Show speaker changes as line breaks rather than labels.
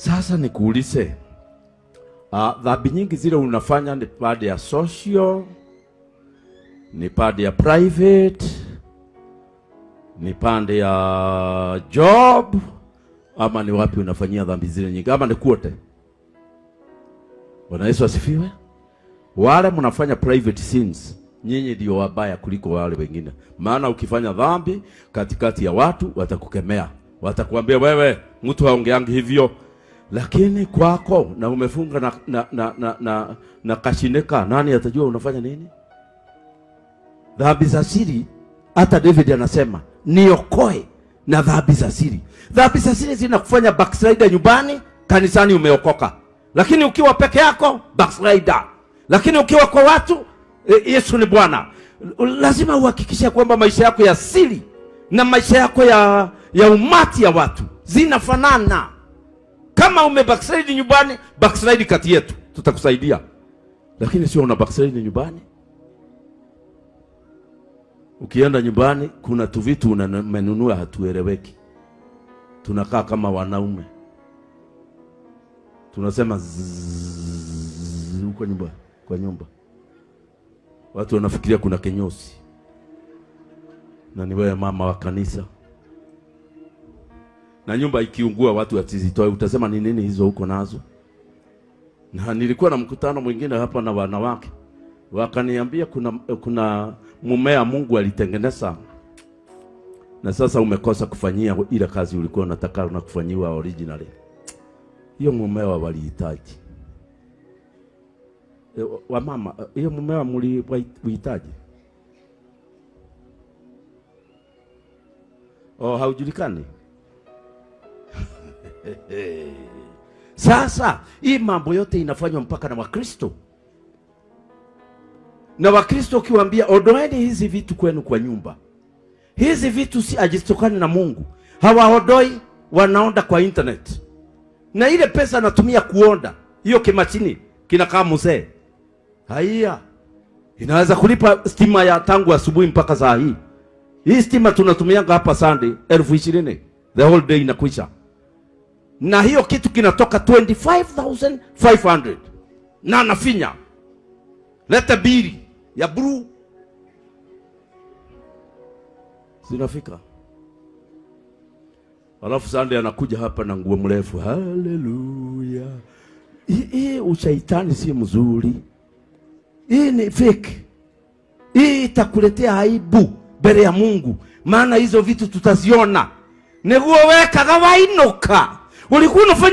Sasa nikuulize, dhambi nyingi zile unafanya ni pande ya social, ni pande ya private, ni pande ya job, ama ni wapi unafanyia dhambi zile nyingi, ama ni kote? Bwana Yesu asifiwe. Wale mnafanya private sins, nyinyi ndio wabaya kuliko wale wengine. Maana ukifanya dhambi katikati ya watu, watakukemea. Watakuambia wewe mtu haongeangi hivyo. Lakini kwako na umefunga na kashineka, nani atajua unafanya nini? Dhambi za siri, hata David anasema niokoe na dhambi za siri. Dhambi za siri zinakufanya backslider nyumbani, kanisani umeokoka. Lakini ukiwa peke yako, backslider. Lakini ukiwa kwa watu, Yesu ni Bwana. Lazima uhakikishe kwamba maisha yako ya siri na maisha yako ya umati ya watu zinafanana. Kama ume backslide nyumbani, backslide kati yetu, tutakusaidia. Lakini sio una backslide nyumbani. Ukienda nyumbani, kuna tu vitu unamenunua hatueleweki. Tunakaa kama wanaume. Tunasema huko nyumba, kwa nyumba. Watu wanafikiria kuna kinyosi. Na ni wewe mama wa kanisa. Na nyumba ikiungua watu watizitoe, utasema ni nini hizo huko nazo? Na nilikuwa na mkutano mwingine hapa na wanawake. Wakaniambia kuna mumea Mungu alitengeneza. Na sasa umekosa kufanyia ile kazi ulikuwa unataka na kufanyiwa originally. Hiyo mumea walihitaji. Wa mama, hiyo mumea mlihitaji. Haujulikani? Sasa hii mambo yote inafanywa mpaka na Wakristo. Na Wakristo ukiwaambia ondoeni hizi vitu kwenu kwa nyumba, hizi vitu si ajistokani na Mungu, hawaondoi, wanaonda kwa internet. Na ile pesa anatumia kuonda, hiyo kimachini kinakaa mzee. Haya, inaweza kulipa stima ya tangu asubuhi mpaka saa hii. Hii stima tunatumianga hapa Sunday 20,000, the whole day inakwisha. Na hiyo kitu kinatoka 25,500. Na nafinya leta bili ya blue zinafika. Alafu Sunday anakuja hapa na nguo mrefu. Haleluya. Hii ushaitani si mzuri. Hii ni fake. Hii itakuletea aibu mbele ya Mungu. Maana hizo vitu tutaziona. Neguo weka gawainoka. Ulikuwa unafanya